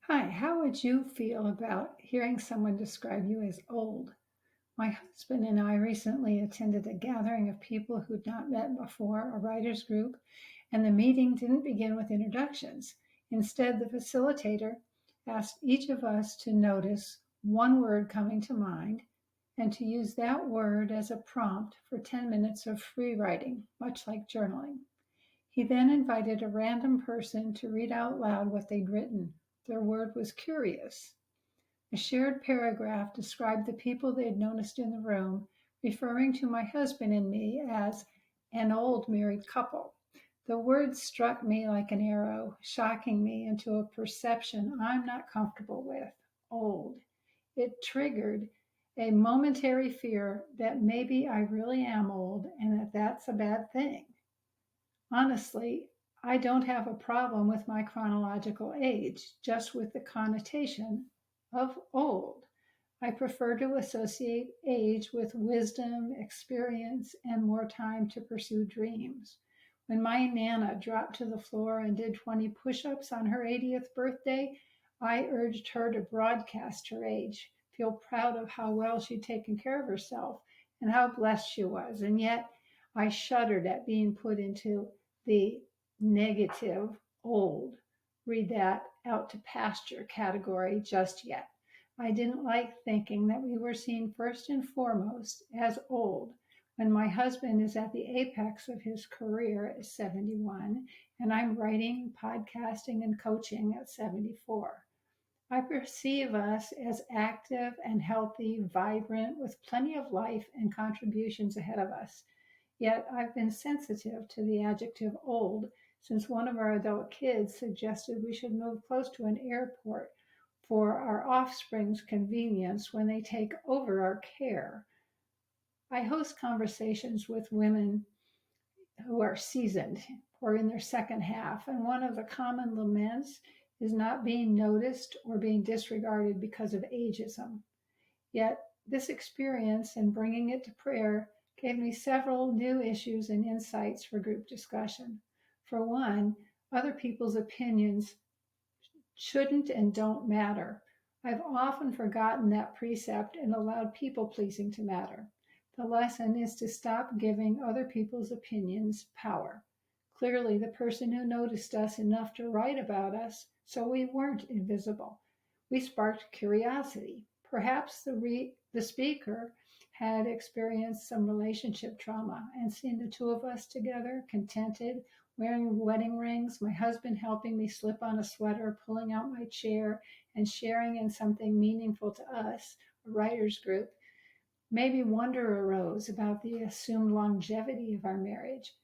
Hi, how would you feel about hearing someone describe you as old? My husband and I recently attended a gathering of people who'd not met before, a writers group, and the meeting didn't begin with introductions. Instead, the facilitator asked each of us to notice one word coming to mind and to use that word as a prompt for 10 minutes of free writing, much like journaling. He then invited a random person to read out loud what they'd written. Their word was curious. A shared paragraph described the people they'd noticed in the room, referring to my husband and me as an old married couple. The word struck me like an arrow, shocking me into a perception I'm not comfortable with: old. It triggered a momentary fear that maybe I really am old and that that's a bad thing. Honestly, I don't have a problem with my chronological age, just with the connotation of old. I prefer to associate age with wisdom, experience, and more time to pursue dreams. When my Nana dropped to the floor and did 20 push ups on her 80th birthday, I urged her to broadcast her age, feel proud of how well she'd taken care of herself and how blessed she was. And yet, I shuddered at being put into the negative old, read that out to pasture category just yet. I didn't like thinking that we were seen first and foremost as old when my husband is at the apex of his career at 71 and I'm writing, podcasting, and coaching at 74. I perceive us as active and healthy, vibrant, with plenty of life and contributions ahead of us. Yet I've been sensitive to the adjective old since one of our adult kids suggested we should move close to an airport for our offspring's convenience when they take over our care. I host conversations with women who are seasoned or in their second half, and one of the common laments is not being noticed or being disregarded because of ageism. Yet, this experience and bringing it to prayer gave me several new issues and insights for group discussion. For one, other people's opinions shouldn't and don't matter. I've often forgotten that precept and allowed people pleasing to matter. The lesson is to stop giving other people's opinions power. Clearly, the person who noticed us enough to write about us so we weren't invisible. We sparked curiosity. Perhaps the speaker had experienced some relationship trauma and seen the two of us together, contented, wearing wedding rings, my husband helping me slip on a sweater, pulling out my chair, and sharing in something meaningful to us, a writers group. Maybe wonder arose about the assumed longevity of our marriage.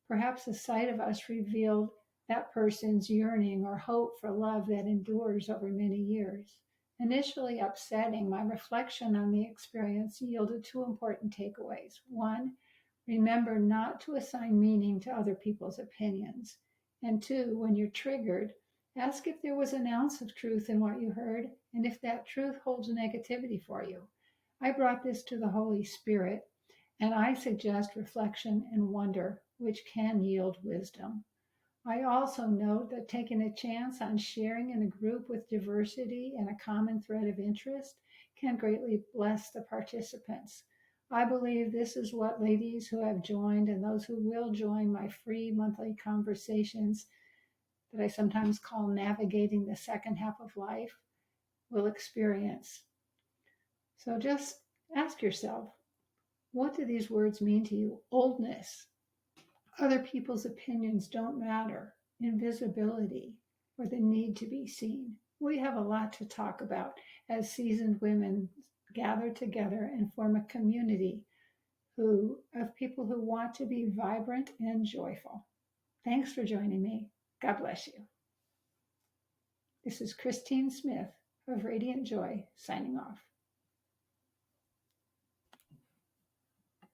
Perhaps the sight of us revealed that person's yearning or hope for love that endures over many years. Initially upsetting, my reflection on the experience yielded two important takeaways. One, remember not to assign meaning to other people's opinions. And two, when you're triggered, ask if there was an ounce of truth in what you heard and if that truth holds negativity for you. I brought this to the Holy Spirit, and I suggest reflection and wonder, which can yield wisdom. I also note that taking a chance on sharing in a group with diversity and a common thread of interest can greatly bless the participants. I believe this is what ladies who have joined and those who will join my free monthly conversations that I sometimes call navigating the second half of life will experience. So just ask yourself, what do these words mean to you? Oldness, other people's opinions don't matter, invisibility, or the need to be seen. We have a lot to talk about as seasoned women gather together and form a community of people who want to be vibrant and joyful. Thanks for joining me. God bless you. This is Christine Smith of Radiant Joy signing off.